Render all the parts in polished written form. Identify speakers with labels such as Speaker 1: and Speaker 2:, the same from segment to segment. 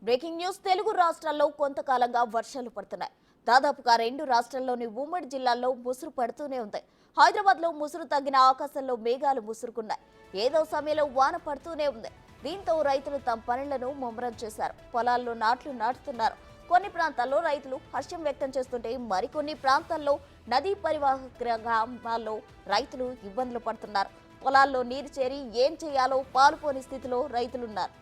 Speaker 1: Breaking news Telugu రాష్ట్రాల్లో కొంతకాలంగా వర్షాలు పడుతున్నాయి. దాదాపుగా రెండు రాష్ట్రాల్లోని ఉమ్మడి జిల్లాల్లో ముసురు పడుతూనే ఉంది. హైదరాబాద్ లో ముసురు తగ్గిన ఆకాశంలో మేఘాలు ముసురుకున్నాయి. ఏదో సమయంలో వాన పడుతూనే ఉంది. దీంతో రైతులు తమ పనులను ముమ్మరం చేశారు. పొలాల్లో నాట్లు నాటుతున్నారు. కొన్ని ప్రాంతాల్లో రైతులు హర్షం వ్యక్తం చేస్తుంటే మరికొన్ని ప్రాంతాల్లో నదీ పరివాహక గ్రామాల్లో రైతులు ఇబ్బందులు పడుతున్నారు. పొలాల్లో నీరు చేరి ఏం చేయాలో పాలుపోని స్థితిలో రైతులున్నారు.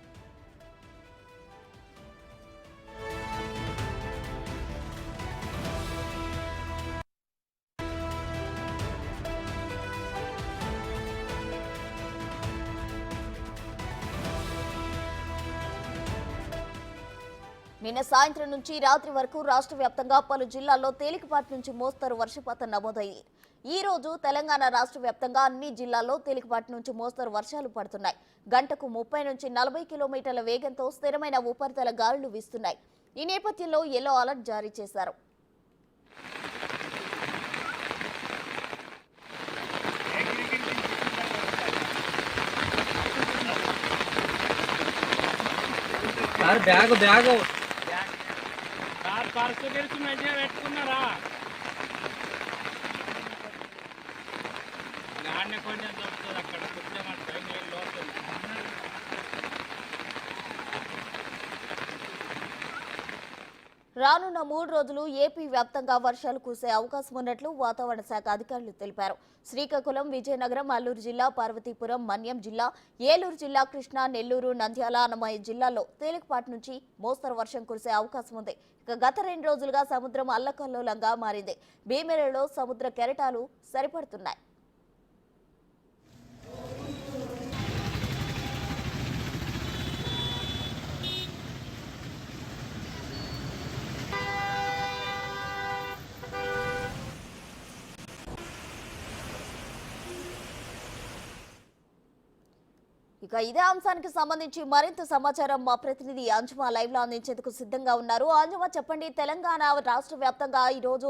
Speaker 1: నిన్న సాయంత్రం నుంచి రాత్రి వరకు రాష్ట్ర వ్యాప్తంగా పలు జిల్లాల్లో తేలికపాటి నుంచి మోస్తరు వర్షపాతం నమోదయ్యింది. ఈ రోజు తెలంగాణ రాష్ట్ర వ్యాప్తంగా అన్ని జిల్లాల్లో తేలికపాటి నుంచి మోస్తరు వర్షాలు పడుతున్నాయి. గంటకు 30 నుంచి 40 కిలోమీటర్ల వేగంతో స్థిరమైన ఉపరితల గాలులు వీస్తున్నాయి. ఈ నేపథ్యంలో యెల్లో అలర్ట్ జారీ చేశారు.
Speaker 2: పర్సు తెరిచి మంచిగా పెట్టుకున్నారా? గాడిని కొంచెం దొరుకుతుంది అక్కడ కూర్చోమంటే నేను లోపల.
Speaker 1: రానున్న 3 రోజులు ఏపీ వ్యాప్తంగా వర్షాలు కురిసే అవకాశం ఉన్నట్లు వాతావరణ శాఖ అధికారులు తెలిపారు. శ్రీకాకుళం, విజయనగరం, అల్లూరు జిల్లా, పార్వతీపురం, మన్యం జిల్లా, ఏలూరు జిల్లా, కృష్ణా, నెల్లూరు, నంద్యాల, అన్నమయ్య జిల్లాల్లో తేలికపాటి నుంచి మోస్తరు వర్షం కురిసే అవకాశం ఉంది. గత 2 రోజులుగా సముద్రం అల్లకల్లోలంగా మారింది. భీమిలిలో సముద్ర కెరటాలు సరిపడుతున్నాయి. ఇక ఇదే అంశానికి సంబంధించి మరింత సమాచారం మా ప్రతినిధి అంజుమా లైవ్ లో అందించేందుకు సిద్ధంగా ఉన్నారు. అంజుమా, చెప్పండి, తెలంగాణ రాష్ట్ర వ్యాప్తంగా ఈ రోజు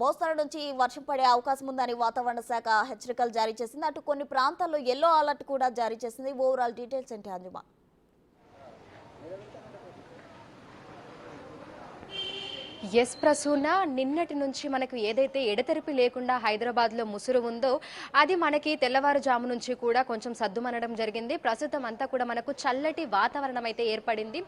Speaker 1: మోస్తరు నుంచి వర్షం పడే అవకాశం ఉందని వాతావరణ శాఖ హెచ్చరికలు జారీ చేసింది. అటు కొన్ని ప్రాంతాల్లో యెల్లో అలర్ట్ కూడా జారీ చేసింది. ఓవరాల్ డీటెయిల్స్ ఏంటి అంజుమా?
Speaker 3: ఎస్ ప్రసూన, నిన్నటి నుంచి మనకు ఏదైతే ఎడతెరిపి లేకుండా హైదరాబాద్లో ముసురు ఉందో అది మనకి తెల్లవారుజాము నుంచి కూడా కొంచెం సద్దుమనడం జరిగింది. ప్రస్తుతం అంతా కూడా మనకు చల్లటి వాతావరణం అయితే ఏర్పడింది.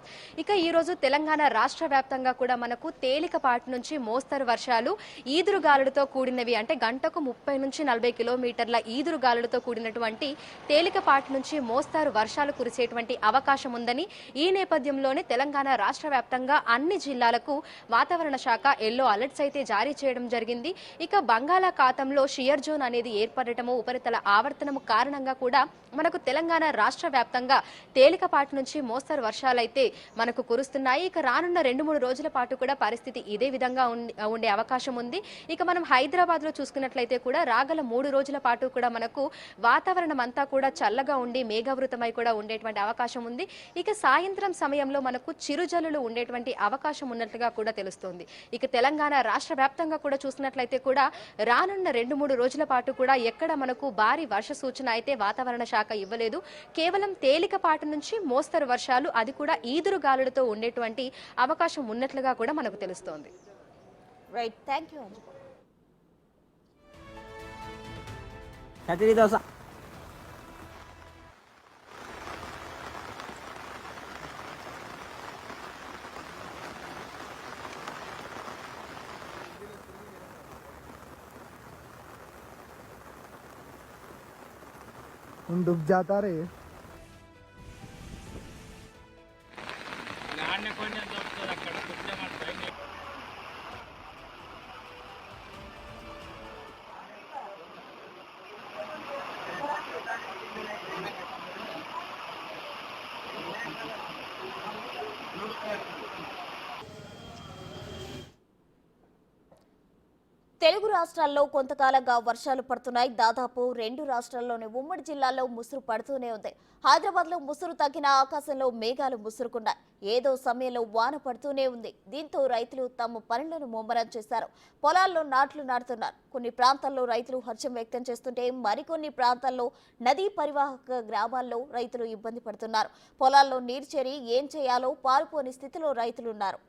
Speaker 3: ఇక ఈరోజు తెలంగాణ రాష్ట్ర వ్యాప్తంగా కూడా మనకు తేలికపాటి నుంచి మోస్తరు వర్షాలు ఈదురుగాలులతో కూడినవి, అంటే గంటకు 30 నుంచి 40 కిలోమీటర్ల ఈదురుగాలులతో కూడినటువంటి తేలికపాటి నుంచి మోస్తరు వర్షాలు కురిసేటువంటి అవకాశం ఉందని ఈ నేపథ్యంలోనే తెలంగాణ రాష్ట్ర వ్యాప్తంగా అన్ని జిల్లాలకు వాతావరణ శాఖ ఎల్లో అలర్ట్స్ అయితే జారీ చేయడం జరిగింది. ఇక బంగాళాఖాతంలో షియర్ జోన్ అనేది ఏర్పడటము, ఉపరితల ఆవర్తనము కారణంగా కూడా మనకు తెలంగాణ రాష్ట్ర వ్యాప్తంగా తేలికపాటి నుంచి మోస్తరు వర్షాలైతే మనకు కురుస్తున్నాయి. ఇక రానున్న 2-3 రోజుల పాటు కూడా పరిస్థితి ఇదే విధంగా ఉండే అవకాశం ఉంది. ఇక మనం హైదరాబాద్ లో చూసుకున్నట్లయితే కూడా రాగల 3 రోజుల పాటు కూడా మనకు వాతావరణం అంతా కూడా చల్లగా ఉండి మేఘావృతమై కూడా ఉండేటువంటి అవకాశం ఉంది. ఇక సాయంత్రం సమయంలో మనకు చిరుజల్లులు ఉండేటువంటి అవకాశం ఉన్నట్లుగా కూడా తెలుస్తుంది. ఇక తెలంగాణ రాష్ట్ర వ్యాప్తంగా కూడా చూసినట్లయితే కూడా రానున్న 2-3 రోజుల పాటు కూడా ఎక్కడ మనకు భారీ వర్ష సూచన అయితే వాతావరణ శాఖ ఇవ్వలేదు. కేవలం తేలికపాటి నుంచి మోస్తరు వర్షాలు, అది కూడా ఈదురు గాలులతో ఉండేటువంటి అవకాశం ఉన్నట్లుగా కూడా మనకు తెలుస్తోంది.
Speaker 1: Right, thank you.
Speaker 4: डूब जाता रे।
Speaker 2: గాడిని కొంచెం దొరుకుతుంది అక్కడ కూర్చోమంటే
Speaker 1: తెలుగు రాష్ట్రాల్లో కొంతకాలంగా వర్షాలు పడుతున్నాయి. దాదాపు 2 రాష్ట్రాల్లోని ఉమ్మడి జిల్లాల్లో ముసురు పడుతూనే ఉంది. హైదరాబాద్ లో ముసురు తగ్గిన ఆకాశంలో మేఘాలు ముసురుకున్నాయి. ఏదో సమయంలో వాన పడుతూనే ఉంది. దీంతో రైతులు తమ పనులను ముమ్మరం చేశారు. పొలాల్లో నాట్లు నాటుతున్నారు. కొన్ని ప్రాంతాల్లో రైతులు హర్షం వ్యక్తం చేస్తుంటే మరికొన్ని ప్రాంతాల్లో నదీ పరివాహక గ్రామాల్లో రైతులు ఇబ్బంది పడుతున్నారు. పొలాల్లో నీరు చేరి ఏం చేయాలో పాల్పోని స్థితిలో రైతులున్నారు.